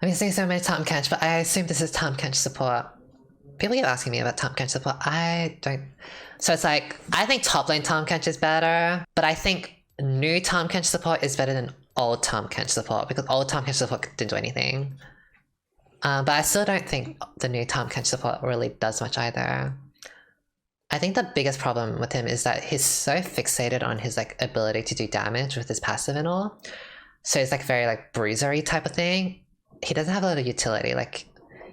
I've been seeing so many Tom Kench, but I assume this is Tom Kench support. People keep asking me about Tom Kench support. I don't. So it's like, I think top lane Tom Kench is better, but I think new Tom Kench support is better than old Tom Kench support because old Tom Kench support didn't do anything. But I still don't think the new Tom Kench support really does much either. I think the biggest problem with him is that he's so fixated on his like ability to do damage with his passive and all. So it's like very like bruisery type of thing. He doesn't have a lot of utility. Like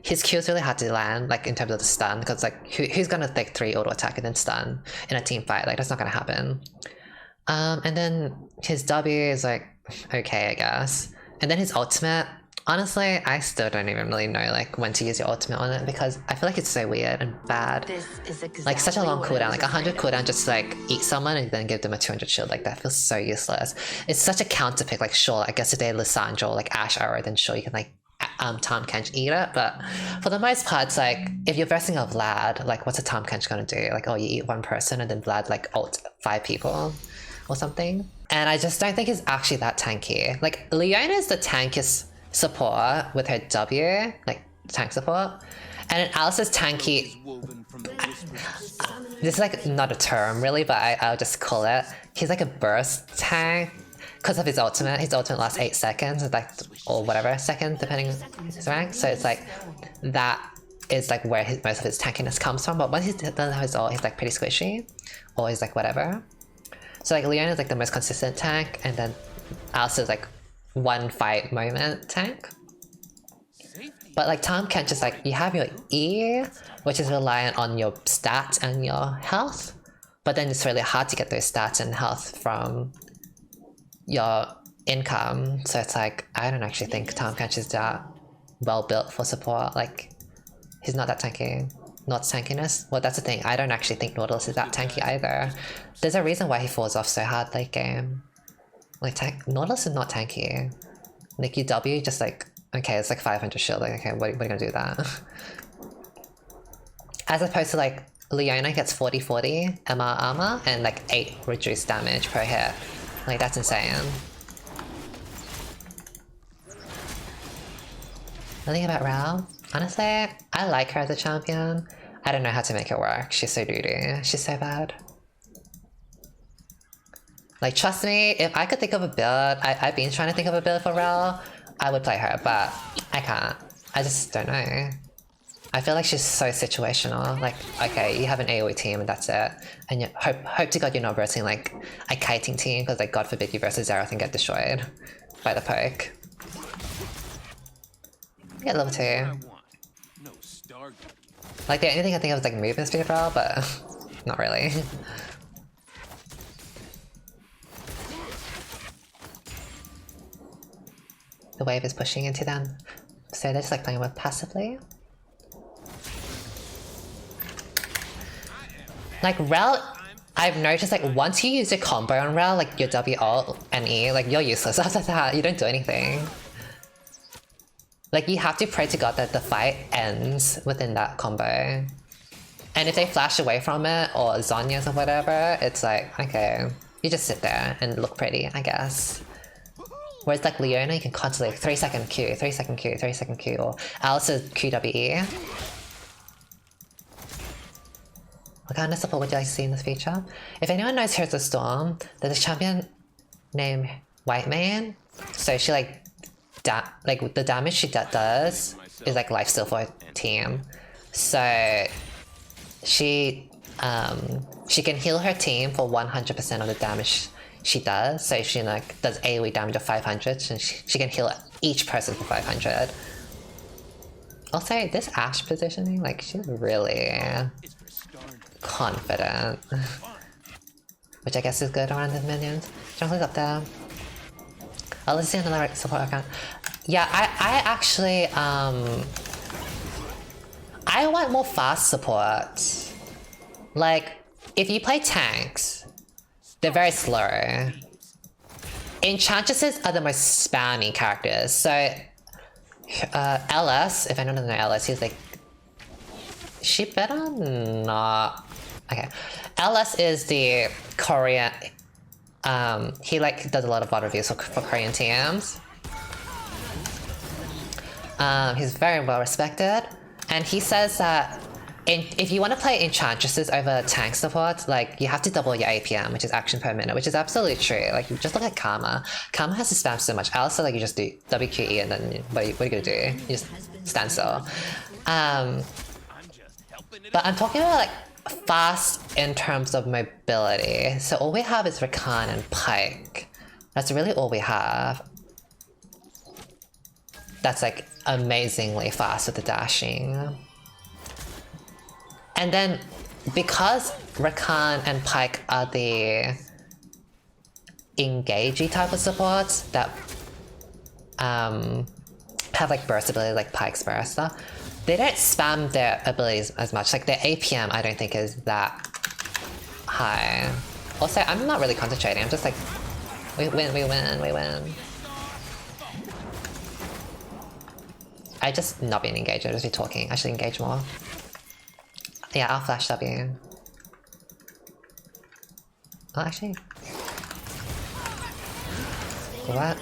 his Q is really hard to land, like in terms of the stun, because like who's gonna like 3 auto attack and then stun in a team fight? Like that's not gonna happen. And then his W is like okay, I guess. And then his ultimate. Honestly, I still don't even really know like when to use your ultimate on it because I feel like it's so weird and bad. Exactly like such a long cooldown, like 100 cooldown just to like eat someone and then give them a 200 shield. Like that feels so useless. It's such a counter pick. Like sure, I guess if they're Lissandra or like Ash Arrow, then sure you can like Tom Kench eat it. But for the most part, it's like if you're versing a Vlad, like what's a Tom Kench gonna do? Like oh, you eat one person and then Vlad like ult 5 people or something. And I just don't think it's actually that tanky. Like Leona is the tankiest support with her W, like tank support, and then Alice is tanky. This is like not a term really, but I'll just call it. He's like a burst tank because of his ultimate. His ultimate lasts 8 seconds, like or whatever seconds depending on his rank. So it's like that is like where most of his tankiness comes from. But once he doesn't have his ult, he's like pretty squishy, or he's like whatever. So like Leona is like the most consistent tank, and then Alice is like one fight moment tank. But like Tom Kench is like you have your E, which is reliant on your stats and your health, but then it's really hard to get those stats and health from your income. So it's like I don't actually think Tom Kench is that well built for support. Like he's not that tanky. Not tankiness. Well, that's the thing. I don't actually think Nautilus is that tanky either. There's a reason why he falls off so hard late game. Like Nautilus is not tanky. Like UW just like okay, it's like 500 shield. Like okay, what are you gonna do with that? As opposed to like Leona gets 40/40 MR armor and like 8 reduced damage per hit. Like that's insane. Nothing about Rao. Honestly, I like her as a champion. I don't know how to make it work. She's so doo-doo. She's so bad. Like, trust me, if I could think of a build, I've been trying to think of a build for Rel, I would play her, but I can't. I just don't know. I feel like she's so situational. Like, okay, you have an AoE team and that's it. And you hope to God you're not versing like a kiting team, because like God forbid you verse a Xerath and get destroyed by the poke. Get level 2. Like the only thing I think of is like movement speed Rel, but not really. The wave is pushing into them, so they're just like playing with passively. Like Rel, I've noticed like once you use a combo on Rel, like your W ult and E, like you're useless after that. You don't do anything. Like you have to pray to God that the fight ends within that combo. And if they flash away from it or Zhonya's or whatever, it's like okay, you just sit there and look pretty, I guess. Whereas like Leona, you can constantly 3-second Q, 3-second Q, 3-second Q, or Alice's QWE. What kind of support would you like to see in this feature? If anyone knows Here's the Storm, there's a champion named White Man. So she like, the damage she does is like lifesteal for her team. So she can heal her team for 100% of the damage she does. So she like does AoE damage of 500 and she can heal each person for 500. Also, this Ashe positioning, like she's really confident. Which I guess is good around the minions. Jungler's up there. Oh, let's see another support account. Yeah, I actually I want more fast support. Like, if you play tanks, they're very slow. Enchantresses are the most spammy characters. So, LS, if anyone doesn't know LS, he's like... She better not... Okay. LS is the Korean... he like does a lot of bot reviews for Korean TMs. He's very well respected, and he says that if you want to play Enchantresses over tank support, like you have to double your APM, which is action per minute, which is absolutely true. Like you just look at Karma. Karma has to spam so much. Alistair, like you just do WQE and then what are you gonna do? You just stand still. But I'm talking about like fast in terms of mobility. So all we have is Rakan and Pike. That's really all we have. That's like amazingly fast with the dashing. And then because Rakan and Pike are the engagey type of supports that have like burst ability like Pike's burst stuff, they don't spam their abilities as much. Like their APM I don't think is that high. Also, I'm not really concentrating, I'm just like, we win. I just not being engaged, I just be talking. I should engage more. Yeah, I'll flash W. Oh, actually. What?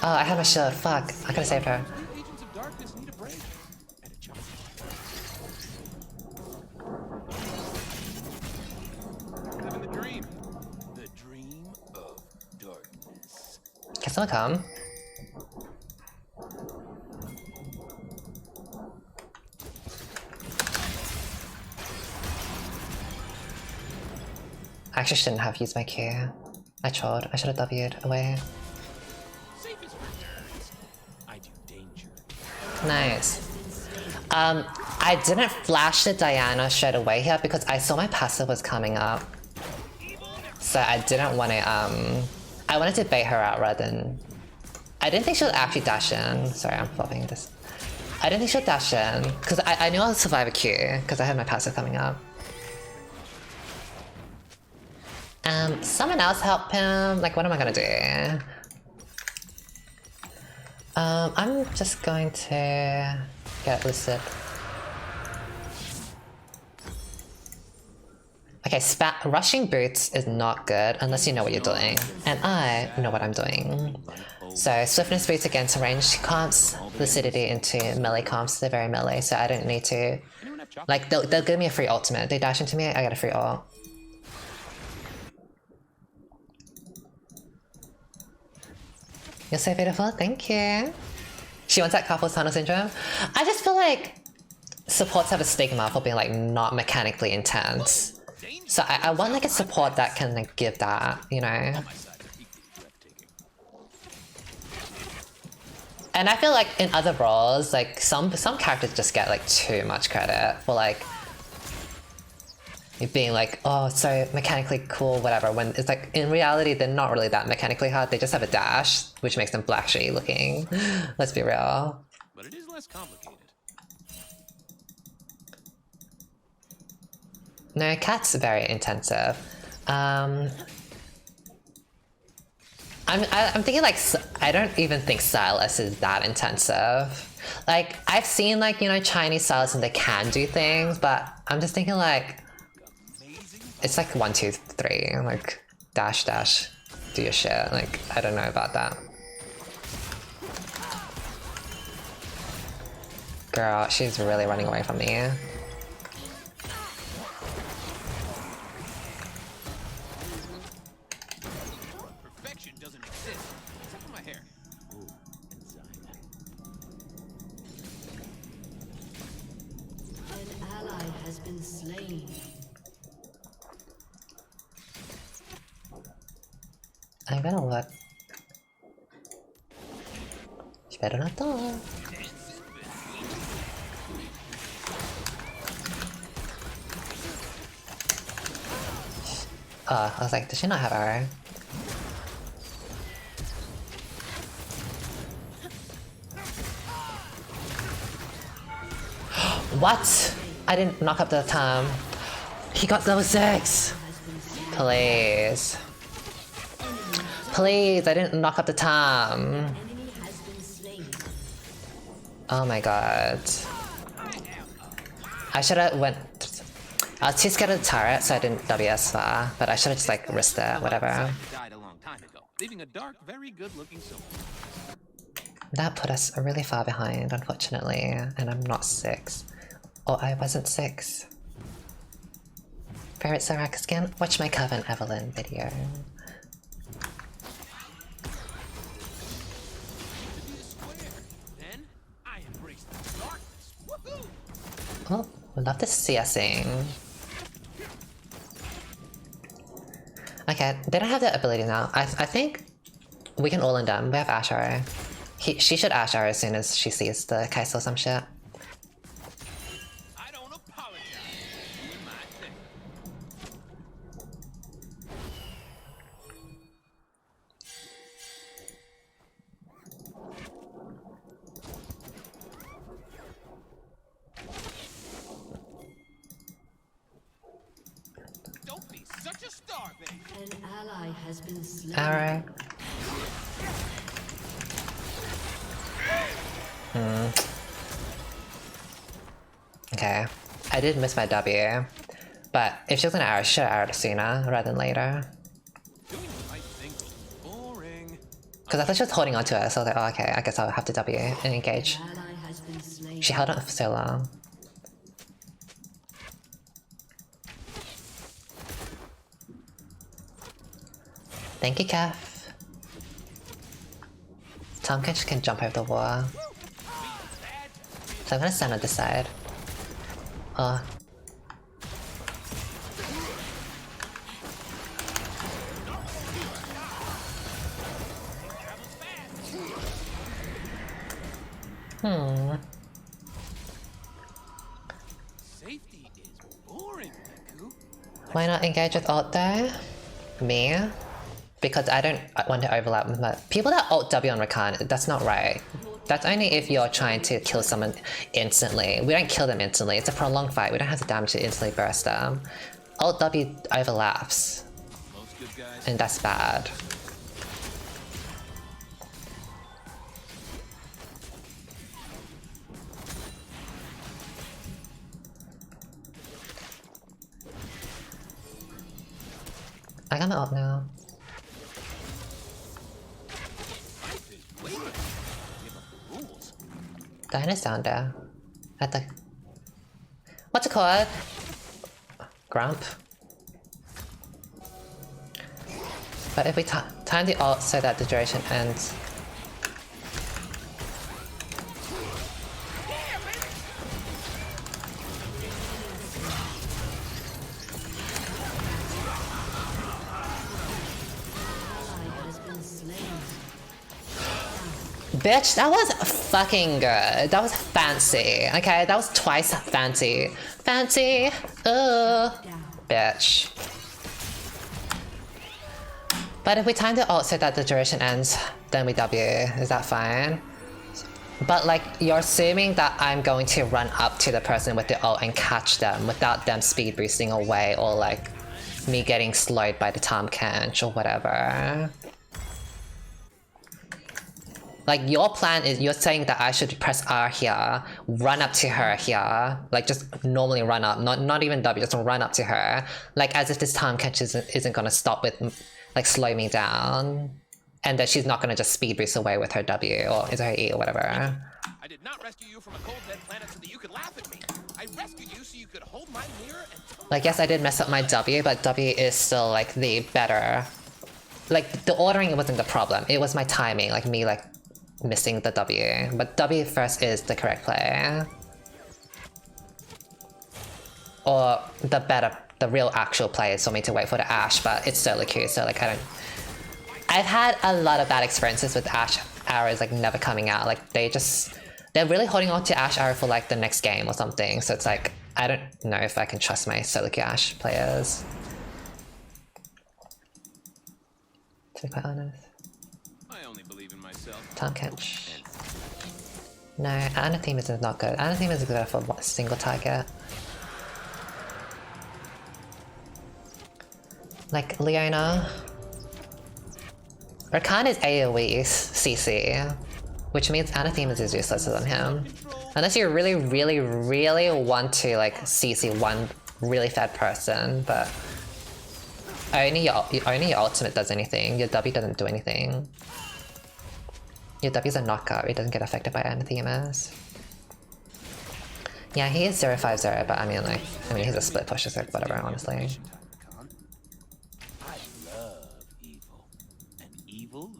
Oh, I had my shield. Fuck. I could've saved her. Can someone come? I actually shouldn't have used my Q. I trolled. I should have W'd away. Nice. I didn't flash the Diana straight away here because I saw my passive was coming up. So I didn't want to, I wanted to bait her out rather than... I didn't think she would actually dash in. Sorry, I'm flopping this. I didn't think she would dash in, because I knew I would survive a Q, because I had my passive coming up. Someone else help him? Like, what am I gonna do? I'm just going to get Lucid. Okay, rushing boots is not good unless you know what you're doing. And I know what I'm doing. So swiftness boots against ranged comps, lucidity into melee comps, they're very melee, so I don't need to... Like, they'll give me a free ultimate. They dash into me, I get a free ult. You're so beautiful, thank you. She wants that carpal tunnel syndrome. I just feel like supports have a stigma for being like not mechanically intense. So I want like a support that can like give that, you know? And I feel like in other roles, like some characters just get like too much credit for like being like, oh, so mechanically cool, whatever, when it's like in reality they're not really that mechanically hard, they just have a dash, which makes them flashy looking. Let's be real. But it is less complicated. No, Cat's very intensive. I'm thinking like, I don't even think Stylus is that intensive. Like, I've seen like, you know, Chinese Stylus and they can do things, but I'm just thinking like, it's like 1, 2, 3, like dash, do your shit. Like, I don't know about that. Girl, she's really running away from me. Perfection doesn't exist, except for my hair. Ooh, An ally has been slain. I'm gonna look. She better not die. I was like, does she not have arrow? What? I didn't knock up the time. He got level 6! Please. Please, I didn't knock up the time. Oh my god. I should have went. I was too scared of the turret, so I didn't W as far. But I should have just like risked it, whatever. Died a long time ago, leaving a dark, very good-looking soul. That put us really far behind, unfortunately. And I'm not 6. Or I wasn't 6. Favorite Serac skin? Watch my Coven Evelyn video. To be a square. Then I embrace the darkness. Woohoo! Oh, we love this CSing. Okay, they don't have that ability now. I think we can all in them. We have Ash Arrow. She should Ash Arrow as soon as she sees the Kai'Sa or some shit. I don't apologize. Doing my thing. Don't be such a star, babe. An ally has been slain. Arrow. Okay, I did miss my W, but if she was gonna arrow, she should have arrowed sooner rather than later. Doing the right thing was boring. Because I thought she was holding on to it, so I was like, oh, okay, I guess I'll have to W and engage. An ally has been slain. She held on for so long. Thank you, Kef. Tomcat can jump over the wall. So I'm gonna stand on this side. Oh. Safety is boring, Deku. Why not engage with ult though? Me? Because I don't want to overlap with my... People that ult W on Rakan, that's not right. That's only if you're trying to kill someone instantly. We don't kill them instantly, it's a prolonged fight, we don't have the damage to instantly burst them. Ult W overlaps, Most good guys. and that's bad. I got my ult now. Life is waiting. Give up the rules. Diana's down there. At the... What's it called? Grump. But if we time the ult so that the duration ends... Ally has been slain. Bitch, that was fucking good. That was fancy. Okay, that was twice fancy. Fancy. Bitch. But if we time the ult so that the duration ends, then we W. Is that fine? But like, you're assuming that I'm going to run up to the person with the ult and catch them without them speed boosting away, or like me getting slowed by the Tom Kench or whatever. Like, your plan is, you're saying that I should press R here, run up to her here, like just normally run up, not even W, just run up to her, like as if this time catch isn't gonna stop with, like slow me down, and that she's not gonna just speed boost away with her W, or is it her E or whatever. I did not rescue you from a cold dead planet so that you could laugh at me. I rescued you so you could hold my mirror and tell me. Like, yes, I did mess up my W, but W is still like the better, like the ordering wasn't the problem, it was my timing, like me like missing the W, but W first is the correct play. Or the real actual play is for me to wait for the Ashe, but it's solo queue, so like I've had a lot of bad experiences with Ashe arrows like never coming out, like they're really holding on to Ashe arrow for like the next game or something, so it's like, I don't know if I can trust my solo queue Ashe players. To be quite honest. I only believe in myself. Tom Kench. No, Anathemas is not good. Anathemas is good for a single target. Like Leona. Rakan is AoE CC, which means Anathemas is useless on him. Unless you really, really, really want to like CC one really fat person, but only your ultimate does anything. Your W doesn't do anything. Your W's a knockout, it doesn't get affected by anathemas. Yeah, he is 050, but I mean like, he's a split pusher, so whatever, honestly. I love evil. And evil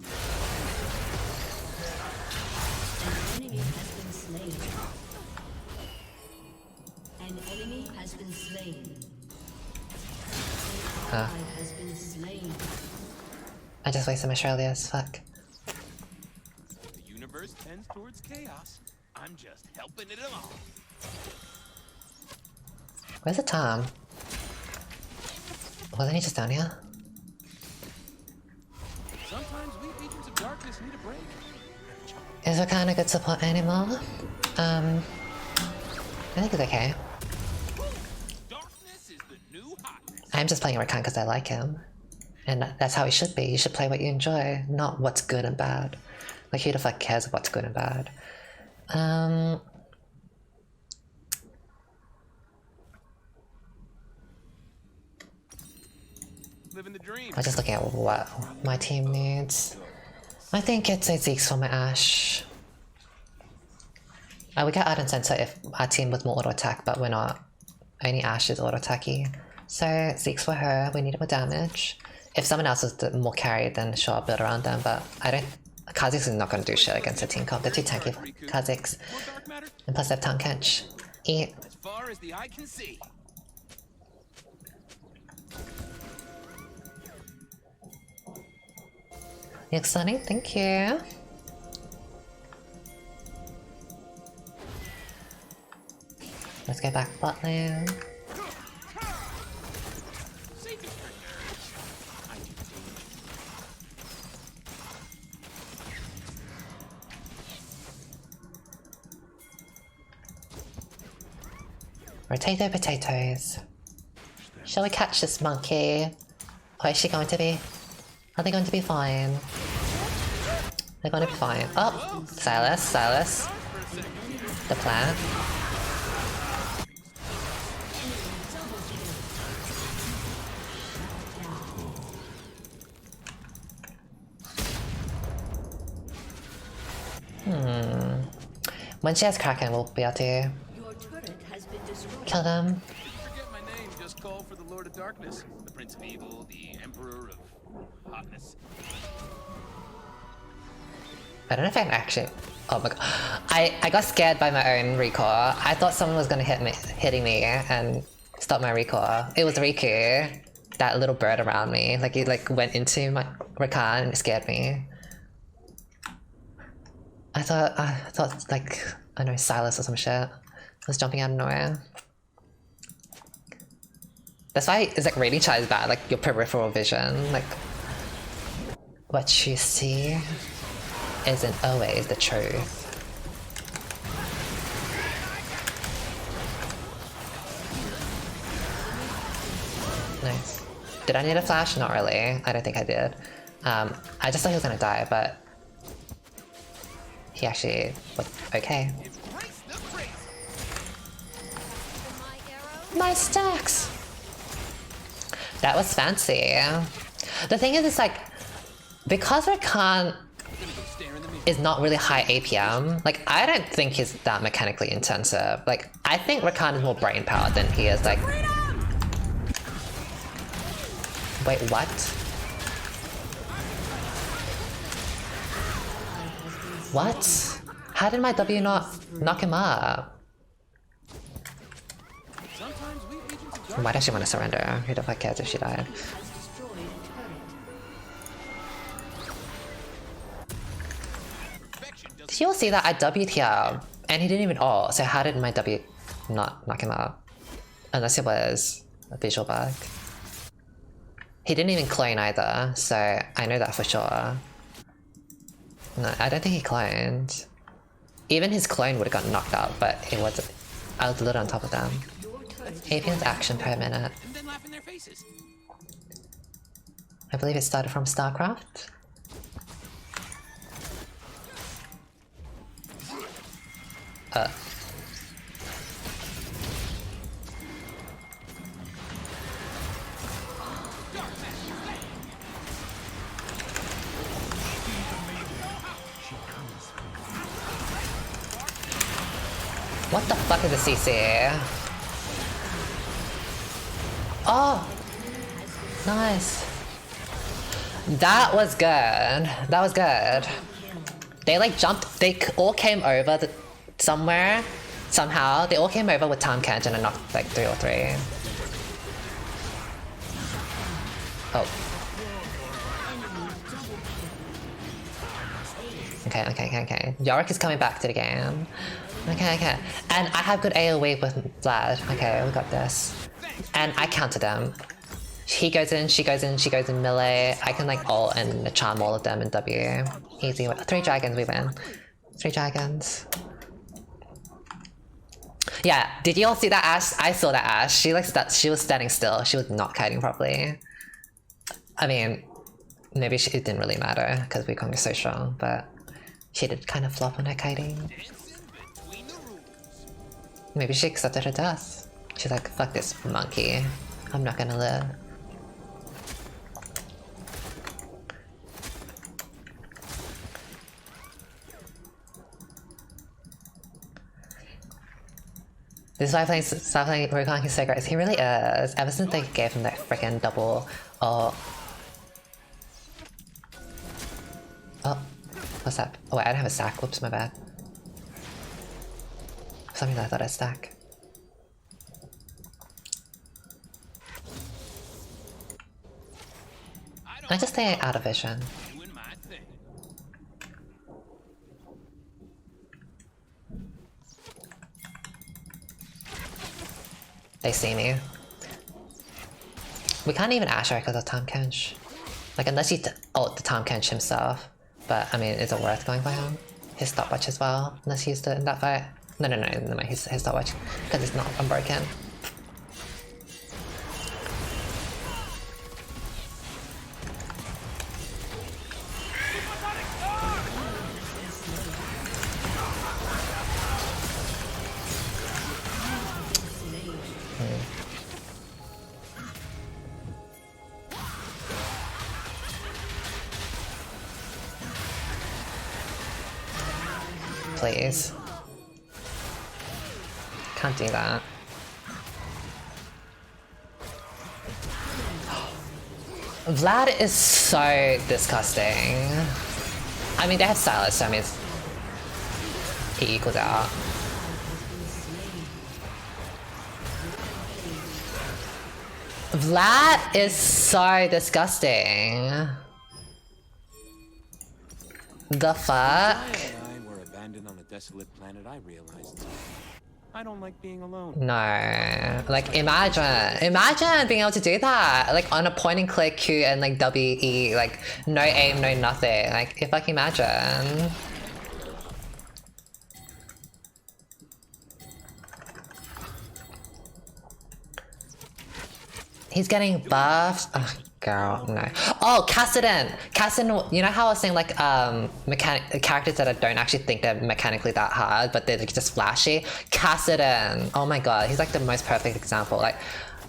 An enemy has been slain. An Huh. ally has been slain. I just wasted my Shirley's, fuck. The universe tends towards chaos. I'm just helping it along. Where's the Tom? Wasn't he just down here? Sometimes we agents of darkness need a break. Is Rakan a good support anymore? I think he's okay. Darkness is the new hotness. I'm just playing Rakan because I like him. And that's how it should be. You should play what you enjoy, not what's good and bad. Like, who the fuck cares what's good and bad? Living the dream. I'm just looking at what my team needs. I think it's a Zeke's for my Ashe. We got Ardent Sensor if our team was more auto attack, but we're not. Only Ashe is auto attacky. So Zeke's for her, we need more damage. If someone else is more carried, then sure, I'll build around them, but I don't. Kha'Zix is not going to do shit against a team comp. They're too tanky for Kha'Zix. More dark matter And plus they have Tankiness. Eat. as far as the eye can see. You're stunning, thank you. Let's go back bot lane. Potato potatoes. Shall we catch this monkey? Or is she going to be? Are they going to be fine? They're going to be fine. Oh! Silas. The plant. When she has Kraken, we'll be able to Your turret has been destroyed. kill them. Forget my name, just call for the Lord of Darkness, the Prince of Evil, the Emperor of Hotness. I don't know if I can actually. Oh my god. I got scared by my own recall. I thought someone was gonna hitting me and stop my recall. It was Riku, that little bird around me. Like he like went into my Rakan and it scared me. I thought like I don't know, Silas or some shit was jumping out of nowhere. That's why it's like rating chart is bad, like your peripheral vision, like what you see isn't always the truth. Nice. Did I need a flash? Not really. I don't think I did. I just thought he was gonna die, but he actually was okay. My stacks! That was fancy. The thing is, it's like, because Rakan is not really high APM, like, I don't think he's that mechanically intensive. Like, I think Rakan is more brain power than he is, like... Wait, what? What? How did my W not knock him up? Why does she want to surrender? Who the fuck cares if she died? Did you all see that? I W'd here, and he didn't even ult, so how did my W not knock him up? Unless it was a visual bug. He didn't even clone either, so I know that for sure. No, I don't think he cloned. Even his clone would have gotten knocked out, but it wasn't. I was a little on top of them. APM's action per minute. And then laugh in their faces. I believe it started from StarCraft. What the fuck is a CC? Oh! Nice. That was good. That was good. They like jumped, they all came over somewhere, somehow. They all came over with Tahm Kench and I knocked like 3 or 3. Oh. Okay. Yorick is coming back to the game. Okay. And I have good AoE with Vlad. Okay, we got this. And I countered them. He goes in, she goes in melee. I can like ult and charm all of them in W. Easy. 3 dragons, we win. 3 dragons. Yeah, did you all see that Ashe? I saw that Ashe. She like she was standing still. She was not kiting properly. I mean, maybe it didn't really matter because Wukong is so strong, but she did kind of flop on her kiting. Maybe she accepted her death. She's like, fuck this monkey. I'm not gonna live. This is why stop playing Rakan, he's so great. He really is. Ever since they gave him that freaking double. Oh, what's that? Oh wait, I don't have a stack. Whoops, my bad. For some reason I thought I'd stack. I just stay out of vision. They see me. We can't even Asher because of Tahm Kench. Like, unless he ult the Tahm Kench himself. But, I mean, is it worth going for him? His stopwatch as well, unless he used it in that fight. No, his stopwatch. Because it's not unbroken. Please. Can't do that. Vlad is so disgusting. I mean, they have Silas, so I mean, he equals out. Vlad is so disgusting. The fuck? On a desolate planet, I realized I don't like being alone. No, like imagine being able to do that, like on a point and click Q and like WE, like no aim, no nothing. Like if I can imagine. He's getting buffed. Oh, girl, no. Oh, Kassadin! Kassadin, you know how I was saying like characters that I don't actually think they're mechanically that hard, but they're like, just flashy? Kassadin! Oh my god, he's like the most perfect example. Like,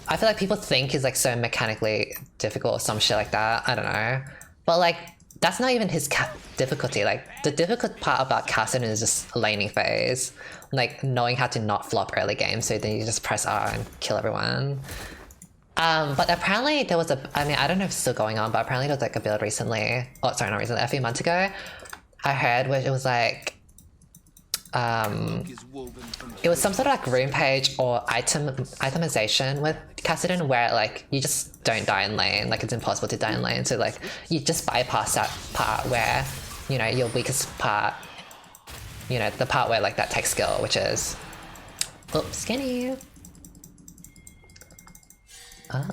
I feel like people think he's like so mechanically difficult or some shit like that. I don't know. But like, that's not even his difficulty. Like, the difficult part about Kassadin is just laning phase. Like, knowing how to not flop early game, so then you just press R and kill everyone. But apparently there was I mean, I don't know if it's still going on, but apparently there was like a build recently, oh sorry, not recently, a few months ago, I heard, where it was like, it was some sort of like room page or itemization with Kassadin where like, you just don't die in lane, like it's impossible to die in lane, so like, you just bypass that part where, you know, your weakest part, you know, the part where like that takes skill, which is, oops, skinny. Oh.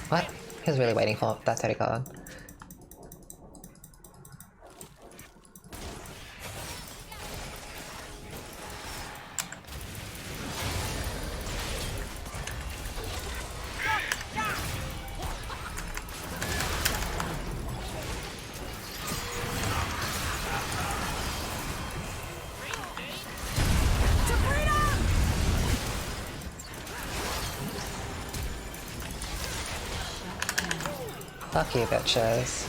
What? He was really waiting for that 30 gold. Fuck you, bitches.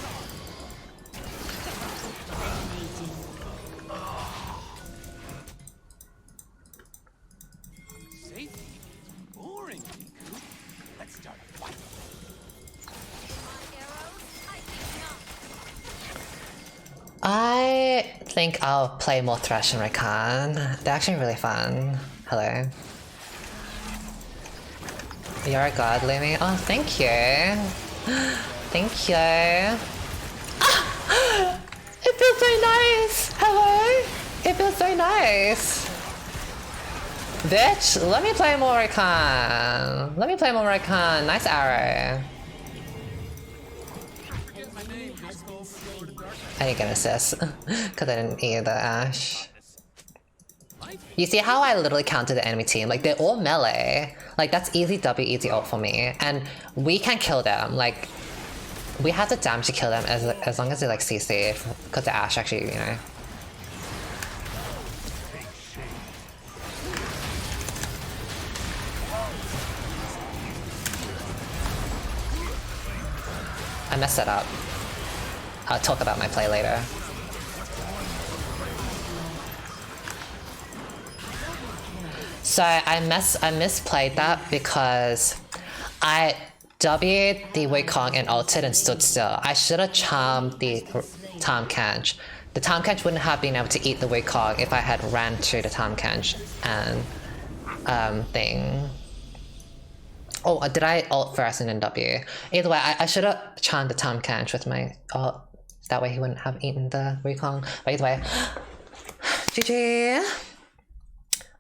I think I'll play more Thresh and Rakan. They're actually really fun. Hello. You're a god, Lumi. Oh, thank you. Thank you. Ah! It feels so nice! Hello? It feels so nice! Bitch, let me play more Rakan. Let me play more Rakan. Nice arrow. I didn't get an assist because I didn't eat the Ash. You see how I literally counted the enemy team? Like, they're all melee. Like, that's easy W, easy ult for me. And we can kill them. Like, we have the damage to kill them as long as they like CC, because the Ash actually, you know. I messed that up. I'll talk about my play later. So I misplayed that because I W'd the Wukong and ulted and stood still. I should have charmed the Tahm Kench. The Tahm Kench wouldn't have been able to eat the Wukong if I had ran to the Tahm Kench and thing. Oh, did I ult first and then W? Either way, I should have charmed the Tahm Kench with my ult. That way he wouldn't have eaten the Wukong. But either way, GG.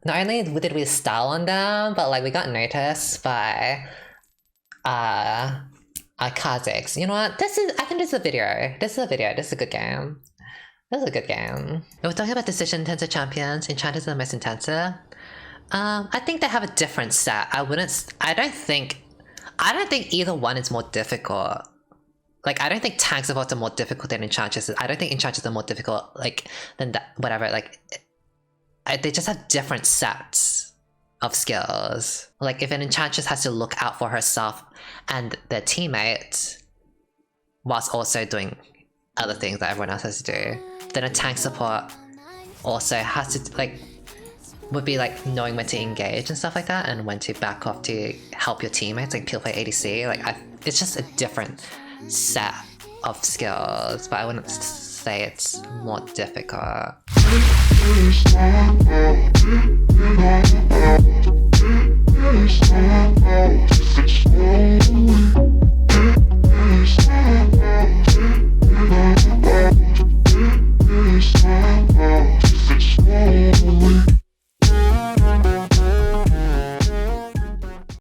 Not only did we style on them, but like we got noticed by Kazakhs. You know what? I think this is a video. This is a video. This is a good game. This is a good game. We're talking about decision intensive champions. Enchanters are the most intensive. I think they have a different set. I don't think either one is more difficult. Like, I don't think tank supports are more difficult than enchanters. I don't think enchanters are more difficult, like, than that, whatever. Like, they just have different sets of skills. Like, if an enchantress has to look out for herself and their teammates, whilst also doing other things that everyone else has to do, then a tank support also has to, like, would be like knowing when to engage and stuff like that, and when to back off to help your teammates, like pure play ADC. Like, it's just a different set of skills, but I wouldn't say it's more difficult.